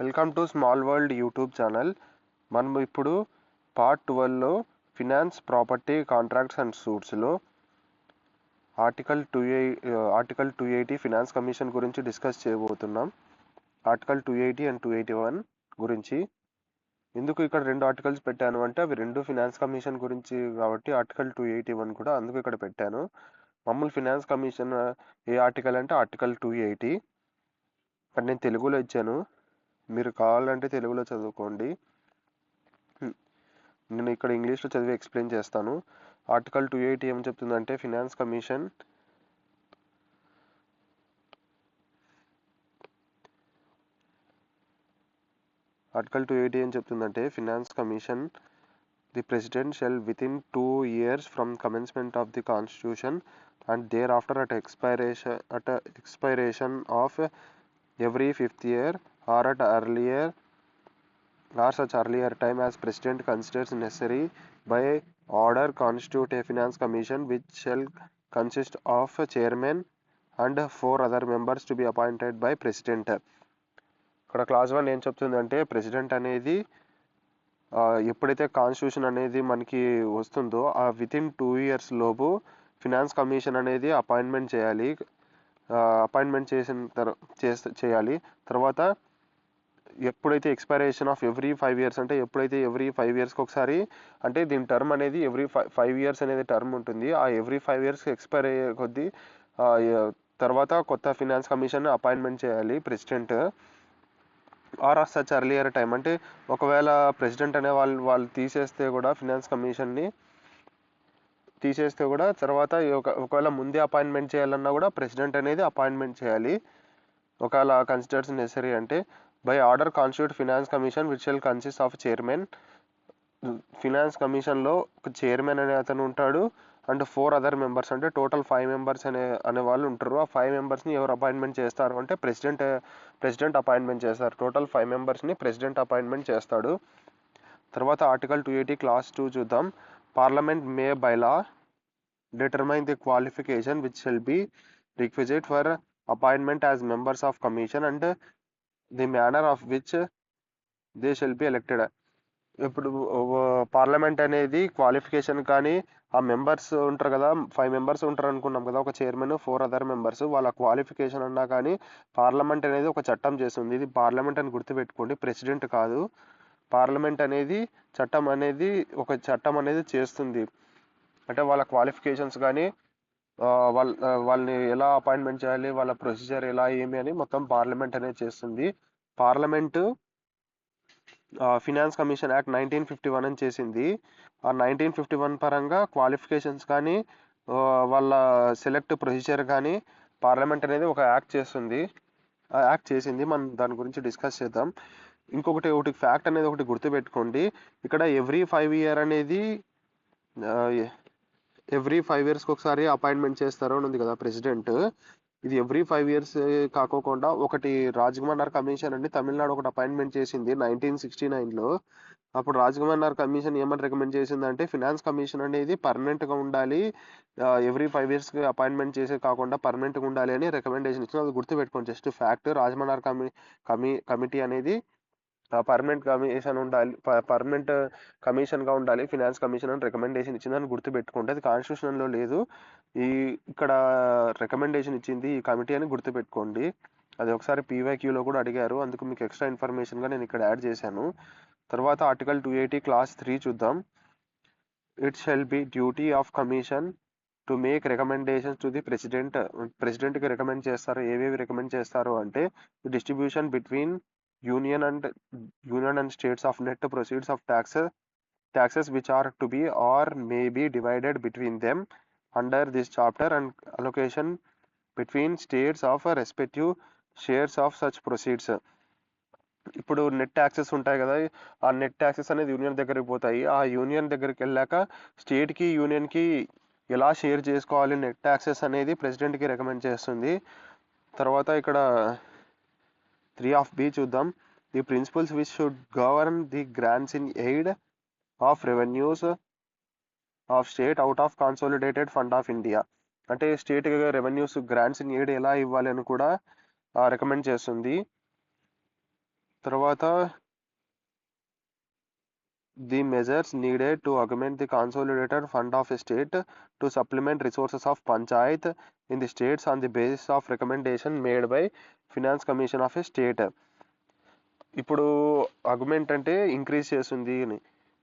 Welcome to small world YouTube channel. మనం ఇప్పుడు part 12లో ఫినాన్స్ ప్రాపర్టీ కాంట్రాక్ట్స్ అండ్ సూట్స్లో ఆర్టికల్ 280 ఫినాన్స్ కమిషన్ గురించి డిస్కస్ చేయబోతున్నాం. ఆర్టికల్ 280 అండ్ 281 గురించి. ఎందుకు ఇక్కడ రెండు ఆర్టికల్స్ పెట్టాను అంటే అవి రెండు ఫినాన్స్ కమిషన్ గురించి కాబట్టి ఆర్టికల్ 281 కూడా అందుకు ఇక్కడ పెట్టాను. మామూలు ఫినాన్స్ కమిషన్ ఏ ఆర్టికల్ అంటే ఆర్టికల్ 280. ఇక్కడ నేను తెలుగులో ఇచ్చాను, మీరు కావాలంటే తెలుగులో చదువుకోండి. నేను ఇక్కడ ఇంగ్లీష్లో చదివి ఎక్స్ప్లెయిన్ చేస్తాను. ఆర్టికల్ 280 ఏం చెప్తుందంటే ఫినాన్స్ కమిషన్ ఏం చెప్తుందంటే finance commission the president shall within 2 years from commencement of the constitution and thereafter at expiration of every 5th year or at such earlier time as President considers necessary by order constitute a finance commission which shall consist of a chairman and 4 other members to be appointed by President. ఇక్కడ class 1 ఏం చెప్తుందంటే president అనేది ఎప్పుడైతే constitution అనేది మనకి వస్తుందో ఆ within 2 years లోపు ఫినాన్స్ కమిషన్ అనేది అపాయింట్మెంట్ చేయాలి. అపాయింట్మెంట్ చేయాలి. తర్వాత ఎప్పుడైతే ఎక్స్పైరేషన్ ఆఫ్ ఎవ్రీ 5 years అంటే ఎప్పుడైతే ఎవ్రీ 5 yearsకి ఒకసారి అంటే దీని టర్మ్ అనేది ఎవ్రీ 5 years అనేది టర్మ్ ఉంటుంది. ఆ ఎవ్రీ 5 yearsకి ఎక్స్పైర్ అయ్యే కొద్దీ తర్వాత కొత్త ఫినాన్స్ కమిషన్ అపాయింట్మెంట్ చేయాలి president. Or such earlier time అంటే ఒకవేళ ప్రెసిడెంట్ అనే వాళ్ళు తీసేస్తే కూడా ఫినాన్స్ కమిషన్ని తర్వాత ఒకవేళ ముందే అపాయింట్మెంట్ చేయాలన్నా కూడా ప్రెసిడెంట్ అనేది అపాయింట్మెంట్ చేయాలి. ఒకవేళ కన్సిడర్స్ నెసరీ అంటే by order constitute finance commission which shall consist of chairman. Finance కమిషన్లో ఒక చైర్మన్ అనే అతను ఉంటాడు అండ్ 4 other members అంటే టోటల్ 5 members అనే వాళ్ళు ఉంటారు. ఆ 5 membersని ఎవరు అపాయింట్మెంట్ చేస్తారు అంటే ప్రెసిడెంట్ అపాయింట్మెంట్ చేస్తారు. టోటల్ 5 membersని ప్రెసిడెంట్ అపాయింట్మెంట్ చేస్తాడు. తర్వాత ఆర్టికల్ 280 క్లాస్ 2 చూద్దాం. Parliament may by law determine the qualification which shall be requisite for appointment as members of commission and the manner of which they shall be elected. ఇప్పుడు parliament అనేది qualification కానీ ఆ members ఉంటారు కదా, 5 members ఉంటారు అనుకున్నాం కదా, ఒక చైర్మన్ 4 other members, వాళ్ళ క్వాలిఫికేషన్ అన్నా కానీ పార్లమెంట్ అనేది ఒక చట్టం చేస్తుంది. ఇది పార్లమెంట్ అని గుర్తుపెట్టుకోండి, ప్రెసిడెంట్ కాదు. పార్లమెంట్ అనేది ఒక చట్టం అనేది చేస్తుంది. అంటే వాళ్ళ క్వాలిఫికేషన్స్ కానీ వాళ్ళని ఎలా అపాయింట్మెంట్ చేయాలి, వాళ్ళ ప్రొసీజర్ ఎలా ఏమి అని మొత్తం పార్లమెంట్ అనేది చేస్తుంది. పార్లమెంటు ఫినాన్స్ కమిషన్ యాక్ట్ 1951 అని చేసింది. ఆ 1951 పరంగా క్వాలిఫికేషన్స్ కానీ వాళ్ళ సెలెక్ట్ ప్రొసీజర్ కానీ పార్లమెంట్ అనేది ఒక యాక్ట్ చేస్తుంది. ఆ యాక్ట్ చేసింది. మనం దాని గురించి డిస్కస్ చేద్దాం. ఒకటి ఫ్యాక్ట్ అనేది ఒకటి గుర్తుపెట్టుకోండి. ఇక్కడ ఎవ్రీ 5 years అనేది ఎవ్రీ 5 yearsకి ఒకసారి అపాయింట్మెంట్ చేస్తారు అని ఉంది కదా ప్రెసిడెంట్. ఇది ఎవ్రీ 5 years కాకోకుండా ఒకటి రాజకుమార్ కమిషన్ అని తమిళనాడు ఒకటి అపాయింట్మెంట్ చేసింది 1969లో. అప్పుడు రాజకుమార్ కమిషన్ ఏమని రికమెండ్ చేసిందంటే ఫినాన్స్ కమిషన్ అనేది పర్మనెంట్గా ఉండాలి, ఎవ్రీ 5 yearsకి అపాయింట్మెంట్ చేసే కాకుండా పర్మనెంట్గా ఉండాలి అని రికమెండేషన్ ఇచ్చిన. అది గుర్తుపెట్టుకోండి. Just fact. రాజకుమార్ కమిటీ అనేది పర్మనెంట్ కమిషన్గా ఉండాలి ఫినాన్స్ కమిషన్ అని రికమెండేషన్ ఇచ్చిందని గుర్తుపెట్టుకోండి. అది కాన్స్టిట్యూషన్లో లేదు, ఇక్కడ రికమెండేషన్ ఇచ్చింది ఈ కమిటీ అని గుర్తుపెట్టుకోండి. అది ఒకసారి పీవైక్యూలో కూడా అడిగారు, అందుకు మీకు ఎక్స్ట్రా ఇన్ఫర్మేషన్గా నేను ఇక్కడ యాడ్ చేశాను. తర్వాత ఆర్టికల్ 280 క్లాస్ 3 చూద్దాం. It shall be duty of commission to make recommendations to the ప్రెసిడెంట్కి రికమెండ్ చేస్తారు. ఏవేవి రికమెండ్ చేస్తారు అంటే distribution between union and states of net proceeds of taxes which are to be or may be divided between them under this chapter and allocation between states of respective shares of such proceeds. ఇప్పుడు net taxes ఉంటాయి కదా, ఆ net taxes అనేది union దగ్గరికి పోతాయి. ఆ union దగ్గరికి వెళ్ళాక స్టేట్కి యూనియన్కి ఎలా షేర్ చేసుకోవాలి నెట్ ట్యాక్సెస్ అనేది ప్రెసిడెంట్కి రికమెండ్ చేస్తుంది. తర్వాత ఇక్కడ 3(b) చూద్దాం. The principles which should govern the grants in aid of revenues of state out of consolidated fund of India. అంటే state revenues grants in aid ఎలా ఇవ్వాలి అని కూడా రికమెండ్ చేస్తుంది. తర్వాత the measures needed to augment the consolidated fund of a state to supplement resources of panchayat in the states on the basis of recommendation made by finance commission of a state. ఇప్పుడు augment అంటే increase చేస్తుంది అని.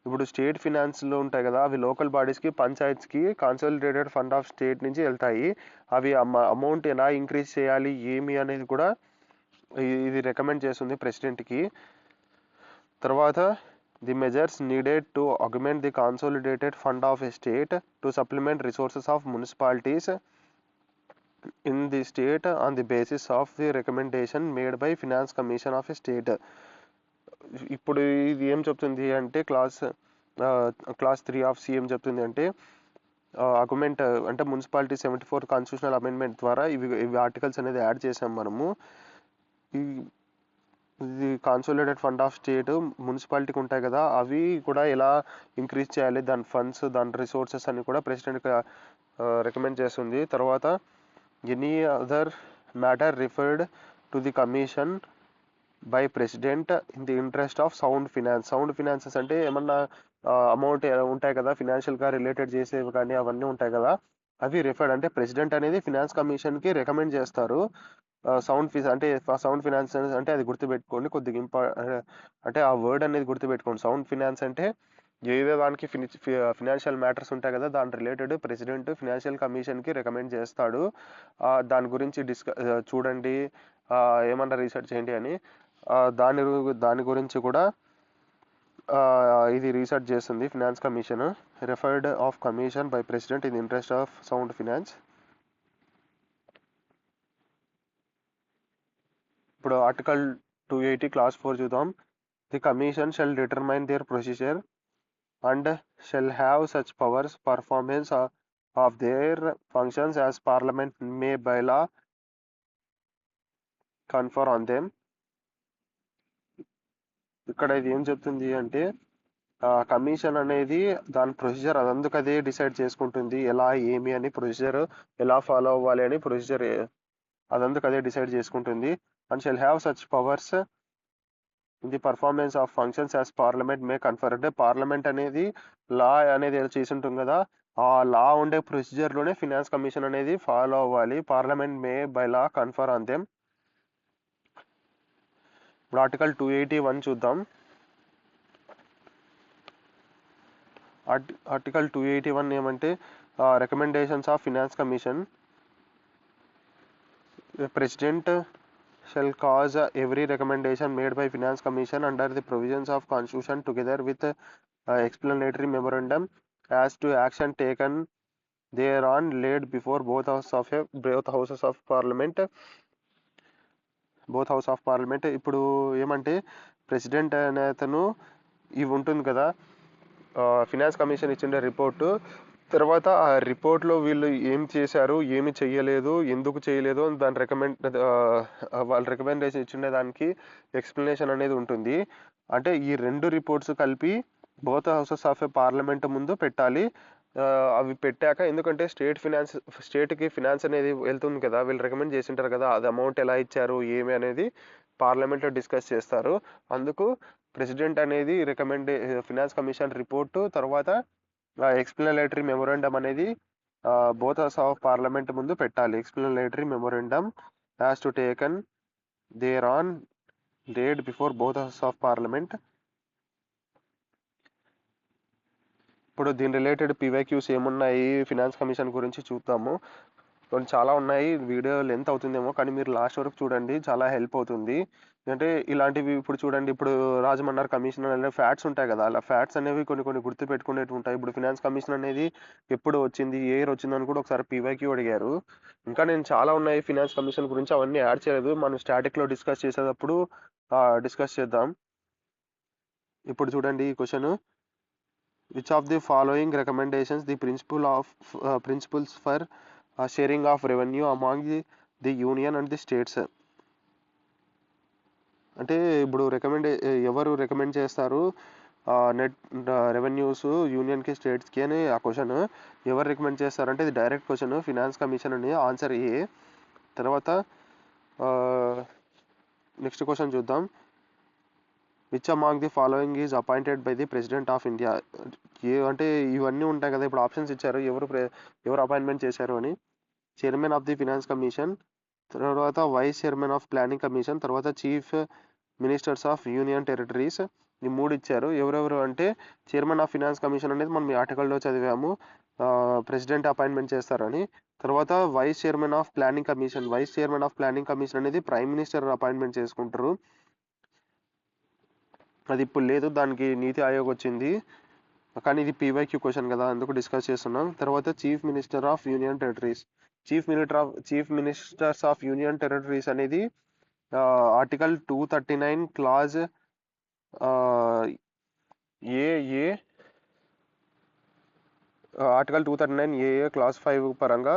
ఇప్పుడు state ఫినాన్స్లో ఉంటాయి కదా, అవి local బాడీస్కి పంచాయత్స్కి కాన్సాలిడేటెడ్ fund of state నుంచి వెళ్తాయి. అవి అమౌంట్ ఎలా ఇంక్రీజ్ చేయాలి ఏమి అనేది కూడా ఇది రికమెండ్ చేస్తుంది ప్రెసిడెంట్కి. తర్వాత the measures needed to augment the consolidated fund of a state to supplement resources of municipalities in the state on the basis of the recommendation made by finance commission of a state. ఇప్పుడు ఇది ఏం చెప్తుంది అంటే class 3 of C ఏం చెప్తుంది అంటే augment అంటే municipality 74 constitutional amendment ద్వారా ఇవి ఆర్టికల్స్ అనేది యాడ్ చేసాం మనము. ఇది కాన్సాలిడేటెడ్ ఫండ్ ఆఫ్ స్టేట్ మున్సిపాలిటీకి ఉంటాయి కదా, అవి కూడా ఎలా ఇంక్రీజ్ చేయాలి, దాని ఫండ్స్ దాని రిసోర్సెస్ అని కూడా ప్రెసిడెంట్కి రికమెండ్ చేస్తుంది. తర్వాత any other matter referred to the commission by president in the interest of sound finance. Sound finances అంటే ఏమన్నా అమౌంట్ ఉంటాయి కదా ఫినాన్షియల్గా రిలేటెడ్ చేసేవి కానీ అవన్నీ ఉంటాయి కదా, అవి రిఫర్డ్ అంటే ప్రెసిడెంట్ అనేది ఫినాన్స్ కమిషన్కి రికమెండ్ చేస్తారు. సౌండ్ ఫీజ్ అంటే సౌండ్ ఫినాన్స్ అంటే అది గుర్తుపెట్టుకోండి కొద్దిగా అంటే ఆ వర్డ్ అనేది గుర్తుపెట్టుకోండి. సౌండ్ ఫినాన్స్ అంటే ఏదో దానికి ఫినాన్షియల్ మ్యాటర్స్ ఉంటాయి కదా, దాని రిలేటెడ్ ప్రెసిడెంట్ ఫినాన్షియల్ కమిషన్కి రికమెండ్ చేస్తాడు. దాని గురించి చూడండి, ఏమన్నా రీసెర్చ్ చేయండి అని. దాని గురించి కూడా ఇది రీసెర్చ్ చేస్తుంది finance commission. Referred of commission by president in interest of sound finance. ఇప్పుడు ఆర్టికల్ 280 క్లాస్ 4 చూద్దాం. The commission shall determine their procedure and shall have such powers performance of their functions as parliament may by law confer on them. ఇక్కడ ఇది ఏం చెప్తుంది అంటే commission అనేది దాని procedure అదందుకు అదే డిసైడ్ చేసుకుంటుంది, ఎలా ఏమి అని ప్రొసీజర్ ఎలా ఫాలో అవ్వాలి అని ప్రొసీజర్ అదందుకు అదే డిసైడ్ చేసుకుంటుంది. And shall have such powers in the performance of functions as parliament May confer. అంటే పార్లమెంట్ అనేది లా అనేది చేసి ఉంటుంది కదా, ఆ లా ఉండే ప్రొసీజర్లోనే ఫినాన్స్ కమిషన్ అనేది ఫాలో అవ్వాలి. Parliament may by law confer on them. ఇప్పుడు ఆర్టికల్ 281 చూద్దాం. ఆర్టికల్ 281 ఏమంటే recommendations of finance commission. President shall cause every recommendation made by finance commission under the provisions of constitution together with explanatory memorandum as to action taken thereon laid before both houses of parliament. ఇప్పుడు ఏమంటే president అనే అతను ఇవి ఉంటుంది కదా, finance commission ఇచ్చిన report తర్వాత ఆ రిపోర్ట్లో వీళ్ళు ఏం చేశారు ఏమి చెయ్యలేదు ఎందుకు చేయలేదు దాని వాళ్ళు రికమెండేషన్ ఇచ్చిన దానికి ఎక్స్ప్లెనేషన్ అనేది ఉంటుంది. అంటే ఈ రెండు రిపోర్ట్స్ కలిపి బోత్ హౌసెస్ ఆఫ్ పార్లమెంట్ ముందు పెట్టాలి. అవి పెట్టాక, ఎందుకంటే స్టేట్కి ఫినాన్స్ అనేది వెళ్తుంది కదా, వీళ్ళు రికమెండ్ చేసి ఉంటారు కదా, అది అమౌంట్ ఎలా ఇచ్చారు ఏమి అనేది పార్లమెంట్లో డిస్కస్ చేస్తారు. అందుకు ప్రెసిడెంట్ అనేది ఫినాన్స్ కమిషన్ రిపోర్టు తర్వాత ఎక్స్ప్లెనేటరీ మెమోరాండం అనేది బోత్ హౌస్ ఆఫ్ పార్లమెంట్ ముందు పెట్టాలి. Explanatory memorandum has to taken there on date before both house of parliament. ఇప్పుడు దీని రిలేటెడ్ పివైక్యూస్ ఏమున్నాయి ఫినాన్స్ కమిషన్ గురించి చూద్దాము. కొన్ని చాలా ఉన్నాయి, వీడియో లెంత్ అవుతుందేమో కానీ మీరు లాస్ట్ వరకు చూడండి, చాలా హెల్ప్ అవుతుంది. అంటే ఇలాంటివి ఇప్పుడు చూడండి, ఇప్పుడు రాజమన్నారు కమిషన్ అనే ఫ్యాట్స్ ఉంటాయి కదా, అలా ఫ్యాట్స్ అనేవి కొన్ని గుర్తు పెట్టుకునేవి ఉంటాయి. ఇప్పుడు ఫినాన్స్ కమిషన్ అనేది ఎప్పుడు వచ్చింది ఏ ఇయర్ వచ్చిందని కూడా ఒకసారి పివైక్యూ అడిగారు. ఇంకా నేను చాలా ఉన్నాయి ఫినాన్స్ కమిషన్ గురించి, అవన్నీ యాడ్ చేయలేదు, మనం స్టాటిక్లో డిస్కస్ చేసేటప్పుడు డిస్కస్ చేద్దాం. ఇప్పుడు చూడండి ఈ question, which of the following recommendations the principles for sharing of revenue among the union and the states. అంటే ఇప్పుడు ఎవరు రికమెండ్ చేస్తారు నెట్ రెవెన్యూస్ యూనియన్కి స్టేట్స్కి అని ఆ క్వశ్చన్. ఎవరు రికమెండ్ చేస్తారంటే ఇది డైరెక్ట్ క్వశ్చన్, ఫినాన్స్ కమిషన్ అని ఆన్సర్ ఏ. తర్వాత నెక్స్ట్ క్వశ్చన్ చూద్దాం. Which among the following is appointed by the president of India. అంటే ఇవన్నీ ఉంటాయి కదా, ఇప్పుడు ఆప్షన్స్ ఇచ్చారు ఎవరు అపాయింట్మెంట్ చేశారు అని. Chairman of the finance commission, తర్వాత vice chairman of planning commission, తర్వాత chief ministers of union territories. ఈ మూడు ఇచ్చారు. ఎవరెవరు అంటే చైర్మన్ ఆఫ్ ఫినాన్స్ కమిషన్ అనేది మనం ఈ ఆర్టికల్లో చదివాము, ప్రెసిడెంట్ అపాయింట్మెంట్ చేస్తారని. తర్వాత vice chairman of planning commission అనేది ప్రైమ్ మినిస్టర్ అపాయింట్మెంట్ చేసుకుంటారు. అది ఇప్పుడు లేదు, దానికి నీతి ఆయోగ్ వచ్చింది, కానీ ఇది పీవైక్యూ క్వశ్చన్ కదా, అందుకు డిస్కస్ చేస్తున్నాం. తర్వాత chief ministers of union territories అనేది article 239 clause A article 239 clause 5 పరంగా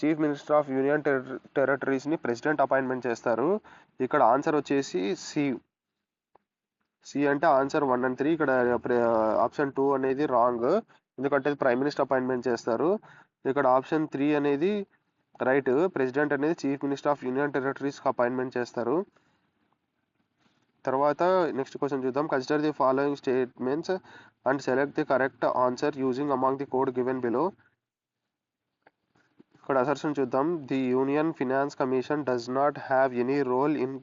చీఫ్ మినిస్టర్ ఆఫ్ యూనియన్ టెరిటరీస్ని ప్రెసిడెంట్ అపాయింట్మెంట్ చేస్తారు. ఇక్కడ ఆన్సర్ వచ్చేసి సి అంటే ఆన్సర్ 1 and 3. ఇక్కడ ఆప్షన్ 2 అనేది రాంగ్, ఎందుకంటే ప్రైమ్ మినిస్టర్ అపాయింట్మెంట్ చేస్తారు. ఇక్కడ ఆప్షన్ 3 అనేది రైట్, ప్రెసిడెంట్ అనేది చీఫ్ మినిస్టర్ ఆఫ్ యూనియన్ టెరిటరీస్కి అపాయింట్మెంట్ చేస్తారు. తర్వాత నెక్స్ట్ క్వశ్చన్ చూద్దాం. Consider the following statements and select the correct answer using among the code given below. ఇక్కడ అసర్షన్ చూద్దాం. The union finance commission does not have any role in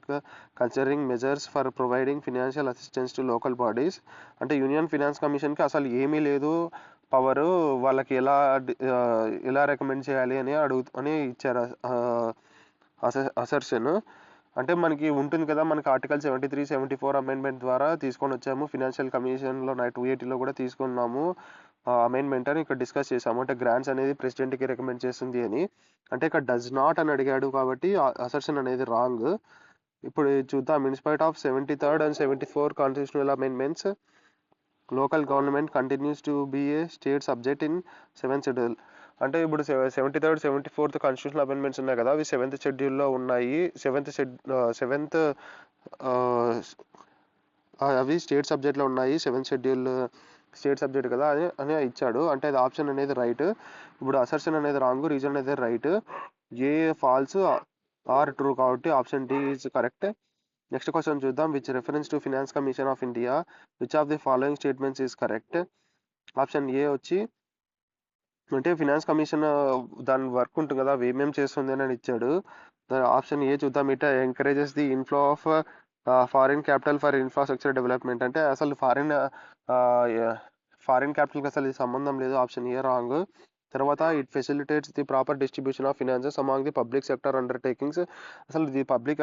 considering measures for providing financial assistance to local bodies. అంటే union finance కమిషన్కి అసలు ఏమీ లేదు power, వాళ్ళకి ఎలా recommend చేయాలి అని ఇచ్చారు అసర్షన్. అంటే మనకి ఉంటుంది కదా, మనకి ఆర్టికల్ 73, 74 అమెండ్మెంట్ ద్వారా తీసుకొని వచ్చాము. ఫినాన్షియల్ కమిషన్లో 280లో కూడా తీసుకున్నాము అమెండ్మెంట్ అని ఇక్కడ డిస్కస్ చేసాము. అంటే గ్రాంట్స్ అనేది ప్రెసిడెంట్కి రికమెండ్ చేస్తుంది అని. అంటే ఇక్కడ డస్ నాట్ అని అడిగాడు కాబట్టి అసర్షన్ అనేది రాంగ్. ఇప్పుడు చూద్దాం. In spite of 73rd and 74th constitutional amendments, local government continues to be a state subject in 7th schedule. అంటే ఇప్పుడు 73rd, 74th కాన్స్టిట్యూషనల్ అమెండ్మెంట్స్ ఉన్నాయి కదా, అవి 7th షెడ్యూల్లో ఉన్నాయి. అవి స్టేట్ సబ్జెక్ట్లో ఉన్నాయి. 7th షెడ్యూల్ స్టేట్ సబ్జెక్ట్ కదా అని ఇచ్చాడు. అంటే అది ఆప్షన్ అనేది రైట్. ఇప్పుడు అసర్షన్ అనేది రాంగ్, రీజన్ అనేది right. A false R true కాబట్టి option D is correct. Next question చూద్దాం. Which reference to finance commission of India, which of the following statements is correct. Option A వచ్చి అంటే finance commission దాని work ఉంటుంది కదా, అవి ఏమేమి చేస్తుంది అని ఇచ్చాడు. ఆప్షన్ ఏ చూద్దాం. It encourages the inflow of foreign capital for infrastructure development. అంటే అసలు ఫారిన్ క్యాపిటల్కి అసలు ఇది సంబంధం లేదు, ఆప్షన్ ఏ రాంగ్. తర్వాత it facilitates the proper distribution of finances among the public sector undertakings. అసలు ఇది పబ్లిక్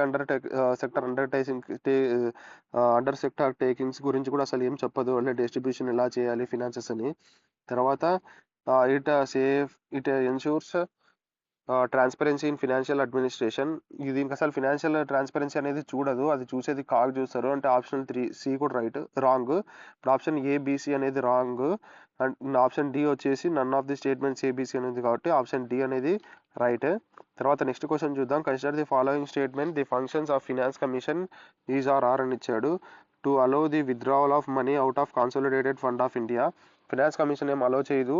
సెక్టర్ టేకింగ్స్ గురించి కూడా అసలు ఏం చెప్పదు, అంటే డిస్ట్రిబ్యూషన్ ఎలా చేయాలి ఫినాన్సెస్ అని. తర్వాత it ensures transparency in financial administration. దీనికి అసలు ఫినాన్షియల్ ట్రాన్స్పరెన్సీ అనేది చూడదు, అది చూసేది కాగ్ చూస్తారు. అంటే ఆప్షన్ 3 సి కూడా రాంగ్. ఇప్పుడు ఆప్షన్ ఏబిసి అనేది రాంగ్. అండ్ ఆప్షన్ డి వచ్చేసి none of the statements A B C అనేది కాబట్టి ఆప్షన్ డి అనేది రైట్. తర్వాత నెక్స్ట్ క్వశ్చన్ చూద్దాం. Consider the following statement, the functions of finance commission is are అని ఇచ్చాడు. To allow the withdrawal of money out of consolidated fund of India. Finance commission ఏం allow చేయదు.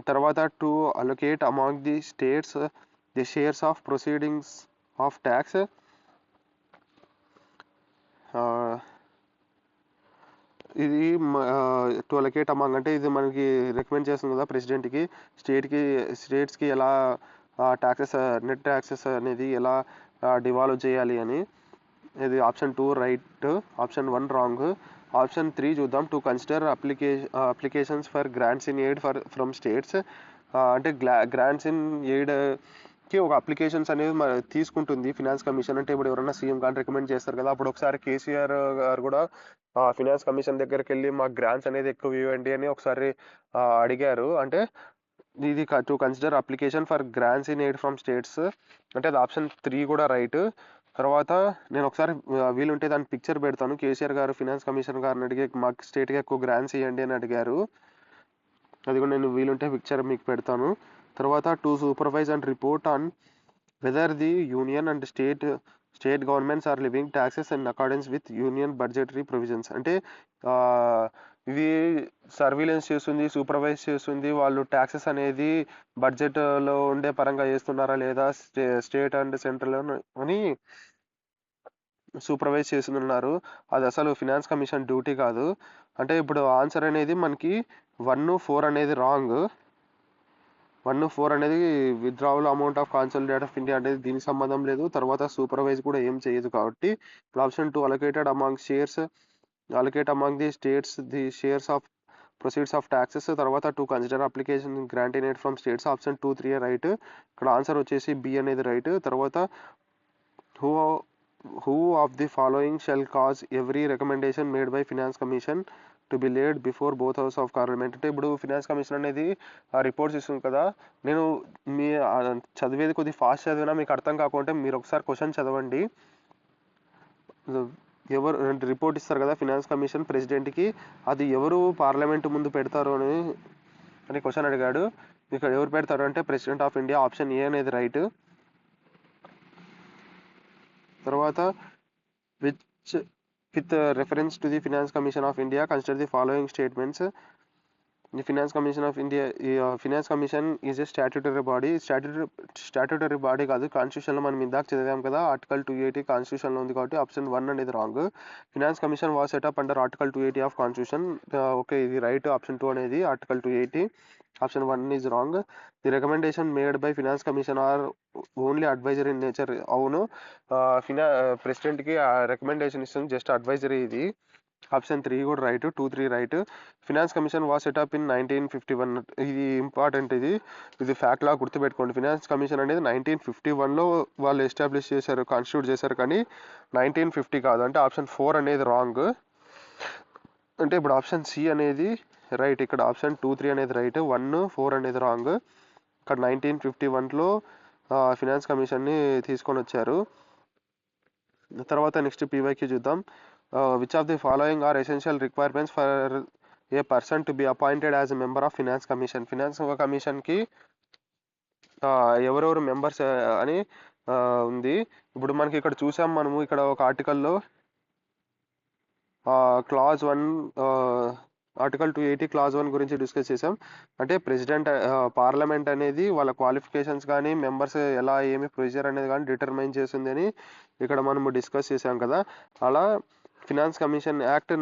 తర్వాత to allocate among the states the shares of proceedings of tax. ఇది to allocate among అంటే ఇది మనకి recommend చేస్తుంది కదా ప్రెసిడెంట్కి, స్టేట్స్కి ఎలా నెట్ ట్యాక్సెస్ అనేది ఎలా డివాల్వ్ చేయాలి అని. ఇది option 2 right, option 1 wrong. Option 3 చూద్దాం. To consider applications for grants in aid from states. అంటే గ్రాంట్స్ ఇన్ ఎయిడ్కి ఒక అప్లికేషన్స్ అనేది తీసుకుంటుంది ఫినాన్స్ కమిషన్. అంటే ఇప్పుడు ఎవరైనా సీఎం కానీ రికమెండ్ చేస్తారు కదా, అప్పుడు ఒకసారి కేసీఆర్ గారు కూడా ఫినాన్స్ కమిషన్ దగ్గరికి వెళ్ళి మాకు గ్రాంట్స్ అనేది ఎక్కువ ఇవ్వండి అని ఒకసారి అడిగారు. అంటే ఇది to consider application for grants in aid from states, అంటే అది ఆప్షన్ 3 కూడా రైట్. తర్వాత నేను ఒకసారి వీలుంటే దాని పిక్చర్ పెడతాను. కేసీఆర్ గారు ఫినాన్స్ కమిషన్ గారిని అడిగి మాకు స్టేట్కి ఎక్కువ గ్రాంట్స్ ఇవ్వండి అని అడిగారు, అది కూడా నేను వీలుంటే పిక్చర్ మీకు పెడతాను. తర్వాత to supervise and report on whether the union and state governments are levying taxes in accordance with union budgetary provisions. అంటే ఇది సర్వీలెన్స్ చేస్తుంది, సూపర్వైజ్ చేస్తుంది, వాళ్ళు ట్యాక్సెస్ అనేది బడ్జెట్లో ఉండే పరంగా చేస్తున్నారా లేదా స్టేట్ అండ్ సెంట్రల్ అని సూపర్వైజ్ చేస్తున్నారు. అది అసలు ఫినాన్స్ కమిషన్ డ్యూటీ కాదు. అంటే ఇప్పుడు ఆన్సర్ అనేది మనకి 1-4 అనేది రాంగ్. 1-4 అనేది withdrawal amount of consolidate of India అనేది దీనికి సంబంధం లేదు. తర్వాత సూపర్వైజ్ కూడా ఏం చేయదు కాబట్టి ఇప్పుడు option 2 allocate among the states the shares of proceeds of taxes. తర్వాత 2 consider application granted aid from states. Option 2-3 right. ఇక్కడ ఆన్సర్ వచ్చేసి బి అనేది రైట్. తర్వాత who who of the following shall cause every recommendation made by finance commission to be laid before both house of parliament. అంటే ఇప్పుడు finance commission అనేది reports ఇస్తుంది కదా, నేను మీ చదివేది కొద్దిగా ఫాస్ట్ చదివినా మీకు అర్థం కాకుంటే మీరు ఒకసారి క్వశ్చన్ చదవండి. ఎవరు రిపోర్ట్ ఇస్తారు కదా ఫినాన్స్ కమిషన్ ప్రెసిడెంట్కి, అది ఎవరు పార్లమెంట్ ముందు పెడతారు అని క్వశ్చన్ అడిగాడు. ఇక్కడ ఎవరు పెడతారు అంటే president of India. Option A అనేది రైట్. తర్వాత with reference to the finance commission of India consider the following statements. The finance commission of India finance commission is a statutory body. Statutory body కాదు, కాన్స్టిట్యూషన్లో మనం ఇందాక చదివాం కదా, article 280 కాన్స్టిట్యూషన్లో ఉంది కాబట్టి ఆప్షన్ 1 అనేది wrong. Finance commission was setup under article 280 of constitution. Okay, ఇది రైట్. ఆప్షన్ 2 అనేది article 280. Option 1 is wrong. The recommendation made by finance commission or only advisory in nature. అవును, ప్రెసిడెంట్కి రికమెండేషన్ ఇస్తుంది, జస్ట్ అడ్వైజరీ ఇది. Option 3 కూడా right. 2-3 right. Finance commission was setup in 1951. ఇది important, ఇది fact లా గుర్తుపెట్టుకోండి. Finance commission అనేది 1951లో వాళ్ళు ఎస్టాబ్లిష్ చేశారు, కాన్స్టిట్యూట్ చేశారు, కానీ 1950 కాదు. అంటే ఆప్షన్ 4 అనేది రాంగ్. అంటే ఇప్పుడు ఆప్షన్ సి అనేది రైట్. ఇక్కడ ఆప్షన్ 2-3 అనేది రైట్. 1-4 అనేది రాంగ్. ఇక్కడ 1951లో ఫినాన్స్ కమిషన్ని తీసుకొని వచ్చారు. తర్వాత నెక్స్ట్ పీవైక్యూ చూద్దాం. Which of the following are essential requirements for a person to be appointed as a member of finance commission. Finance కమిషన్కి ఎవరెవరు మెంబర్స్ అని ఉంది. ఇప్పుడు మనకి ఇక్కడ చూసాం, మనము ఇక్కడ ఒక ఆర్టికల్లో క్లాజ్ 1 ఆర్టికల్ 280 క్లాజ్ 1 గురించి డిస్కస్ చేసాం. అంటే ప్రెసిడెంట్ పార్లమెంట్ అనేది వాళ్ళ క్వాలిఫికేషన్స్ కానీ మెంబర్స్ ఎలా ఏమి ప్రొసీజర్ అనేది కానీ డిటర్మైన్ చేస్తుంది అని ఇక్కడ మనము డిస్కస్ చేసాం కదా. అలా ఫినాన్స్ కమిషన్ యాక్ట్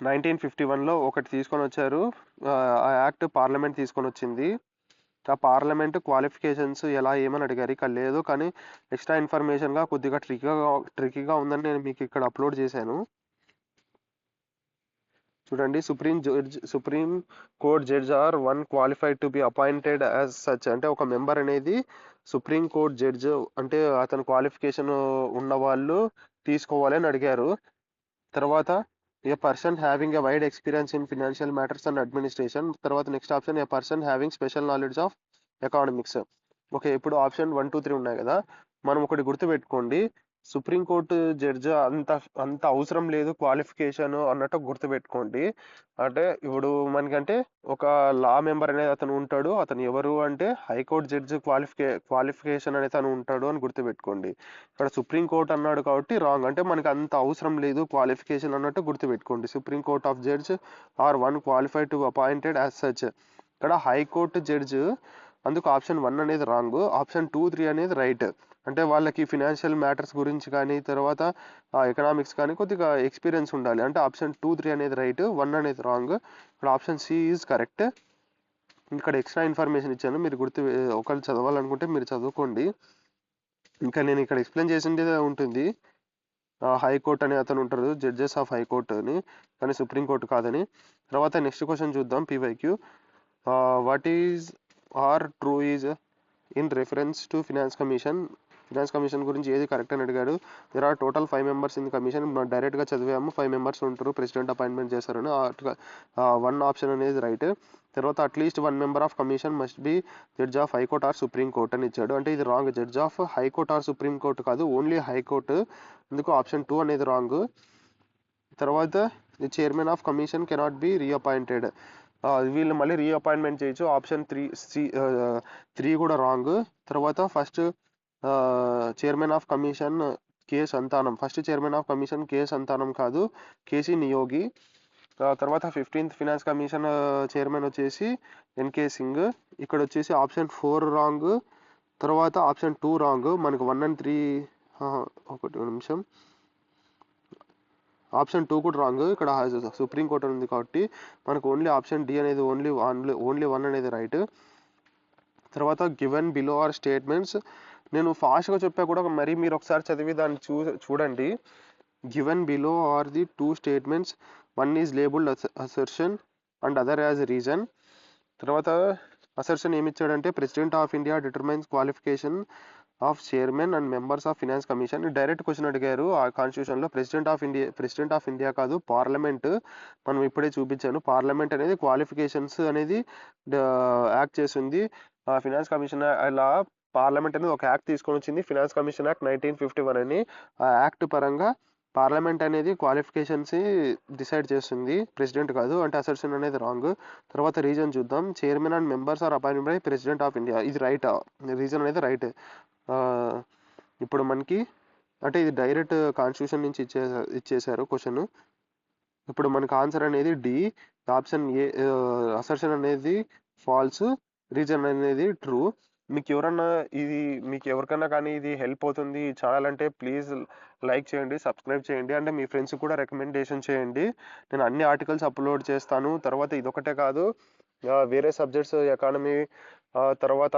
1951లో ఒకటి తీసుకొని వచ్చారు. ఆ యాక్ట్ పార్లమెంట్ తీసుకొని వచ్చింది. ఆ పార్లమెంట్ క్వాలిఫికేషన్స్ ఎలా ఏమని అడిగారు, ఇక్కడ లేదు, కానీ ఎక్స్ట్రా ఇన్ఫర్మేషన్గా కొద్దిగా ట్రికీగా ఉందని నేను మీకు ఇక్కడ అప్లోడ్ చేశాను. చూడండి, supreme court judge or one qualified to be appointed as such. అంటే ఒక మెంబర్ అనేది సుప్రీం కోర్ట్ జడ్జ్ అంటే అతను క్వాలిఫికేషన్ ఉన్న వాళ్ళు తీసుకోవాలి అని అడిగారు. తర్వాత a person having a wide experience in financial matters and administration. తర్వాత next option a person having special knowledge of economics. Okay, ఇప్పుడు ఆప్షన్ 1-2-3 ఉన్నాయి కదా, మనం ఒకటి గుర్తుపెట్టుకోండి, సుప్రీంకోర్టు జడ్జ్ అంత అవసరం లేదు క్వాలిఫికేషన్ అన్నట్టు గుర్తుపెట్టుకోండి. అంటే ఇప్పుడు మనకంటే ఒక లా మెంబర్ అనేది అతను ఉంటాడు, అతను ఎవరు అంటే హైకోర్టు జడ్జ్ క్వాలిఫికేషన్ అనేది అతను ఉంటాడు అని గుర్తుపెట్టుకోండి. ఇక్కడ సుప్రీంకోర్టు అన్నాడు కాబట్టి రాంగ్, అంటే మనకి అంత అవసరం లేదు క్వాలిఫికేషన్ అన్నట్టు గుర్తుపెట్టుకోండి. Supreme court of judge or one qualified to appointed as such. ఇక్కడ హైకోర్టు జడ్జ్, అందుకు ఆప్షన్ 1 అనేది రాంగ్. ఆప్షన్ 2-3 అనేది రైట్. అంటే వాళ్ళకి ఫినాన్షియల్ మ్యాటర్స్ గురించి కానీ తర్వాత ఎకనామిక్స్ కానీ కొద్దిగా ఎక్స్పీరియన్స్ ఉండాలి. అంటే ఆప్షన్ 2-3 అనేది రైట్, 1 అనేది రాంగ్. ఇక్కడ ఆప్షన్ సి ఈజ్ కరెక్ట్. ఇక్కడ ఎక్స్ట్రా ఇన్ఫర్మేషన్ ఇచ్చాను, మీరు ఒకళ్ళు చదవాలనుకుంటే మీరు చదువుకోండి. ఇంకా నేను ఇక్కడ ఎక్స్ప్లెయిన్ చేసిందే ఉంటుంది. హైకోర్టు అనే అతను ఉంటారు, జడ్జెస్ ఆఫ్ హైకోర్టు అని, కానీ సుప్రీంకోర్టు కాదని. తర్వాత నెక్స్ట్ క్వశ్చన్ చూద్దాం, PYQ. What is are true is in reference to finance commission. Finance commission గురించి ఏది కరెక్ట్ అని అడిగాడు. There are total 5 members in commission. డైరెక్ట్గా చదివాము, 5 మెంబర్స్ ఉంటారు, ప్రెసిడెంట్ అపాయింట్మెంట్ చేస్తారని. 1 ఆప్షన్ అనేది రైట్. తర్వాత at least 1 member of commission must be judge of high court or supreme court అని ఇచ్చాడు. అంటే ఇది wrong, judge of high court or supreme court కాదు, ఓన్లీ హైకోర్టు. అందుకు ఆప్షన్ 2 అనేది రాంగ్. తర్వాత the chairman of commission cannot be reappointed. వీళ్ళు మళ్ళీ రీఅపాయింట్మెంట్ చేయొచ్చు. ఆప్షన్ 3 కూడా రాంగ్. తర్వాత first chairman of commission K Santhanam. First chairman of commission K Santhanam కాదు, కేసీ నియోగి. తర్వాత 15th ఫినాన్స్ కమిషన్ చైర్మన్ వచ్చేసి ఎన్కే సింగ్. ఇక్కడ వచ్చేసి ఆప్షన్ 4 రాంగ్. తర్వాత ఆప్షన్ 2 రాంగ్. మనకు 1 and 3 ఒకటి నిమిషం, ఆప్షన్ 2 కూడా రాంగ్. ఇక్కడ సుప్రీంకోర్టు ఉంది కాబట్టి మనకు ఓన్లీ ఆప్షన్ డి అనేది ఓన్లీ 1 అనేది రైట్. తర్వాత గివెన్ బిలో ఆర్ స్టేట్మెంట్స్, నేను ఫాస్ట్గా చెప్పా కూడా మరి మీరు ఒకసారి చదివి దాన్ని చూడండి. Given below are the 2 statements, one is labelled assertion and other as reason. తర్వాత అసర్షన్ ఏమి ఇచ్చాడంటే president of India determines qualification of chairman and members of finance commission. Direct question అడిగారు ఆ కాన్స్టిట్యూషన్లో. ప్రెసిడెంట్ ఆఫ్ ఇండియా కాదు, parliament. మనం ఇప్పుడే చూపించాను, పార్లమెంట్ అనేది క్వాలిఫికేషన్స్ అనేది యాక్ట్ చేసింది. ఫినాన్స్ కమిషన్ ఇలా పార్లమెంట్ అనేది ఒక యాక్ట్ తీసుకొని వచ్చింది, ఫినాన్స్ కమిషన్ యాక్ట్ 1951 అని. ఆ యాక్ట్ పరంగా పార్లమెంట్ అనేది క్వాలిఫికేషన్స్ డిసైడ్ చేస్తుంది, ప్రెసిడెంట్ కాదు. అంటే అసర్షన్ అనేది రాంగ్. తర్వాత రీజన్ చూద్దాం. Chairman and members are appointed by president of India, ఇది రైట్. రీజన్ అనేది రైట్. ఇప్పుడు మనకి అంటే ఇది డైరెక్ట్ కాన్స్టిట్యూషన్ నుంచి ఇచ్చేసారు క్వశ్చన్. ఇప్పుడు మనకి ఆన్సర్ అనేది డి, ఆప్షన్ ఏ. అసర్షన్ అనేది ఫాల్స్, రీజన్ అనేది ట్రూ. మీకు ఎవరికన్నా కానీ ఇది హెల్ప్ అవుతుంది ఈ ఛానల్ అంటే ప్లీజ్ లైక్ చేయండి, సబ్స్క్రైబ్ చేయండి, అంటే మీ ఫ్రెండ్స్ కూడా రికమెండేషన్ చేయండి. నేను అన్ని ఆర్టికల్స్ అప్లోడ్ చేస్తాను. తర్వాత ఇదొకటే కాదు, వేరే సబ్జెక్ట్స్, ఎకానమీ, తర్వాత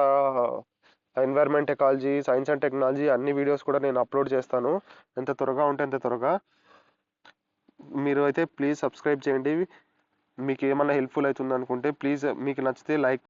environment, ecology, science and technology అన్ని వీడియోస్ కూడా నేను అప్లోడ్ చేస్తాను. ఎంత త్వరగా ఉంటే అంత త్వరగా. మీరు అయితే ప్లీజ్ సబ్స్క్రైబ్ చేయండి. మీకు ఏమన్నా హెల్ప్ఫుల్ అవుతుంది అనుకుంటే ప్లీజ్, మీకు నచ్చితే లైక్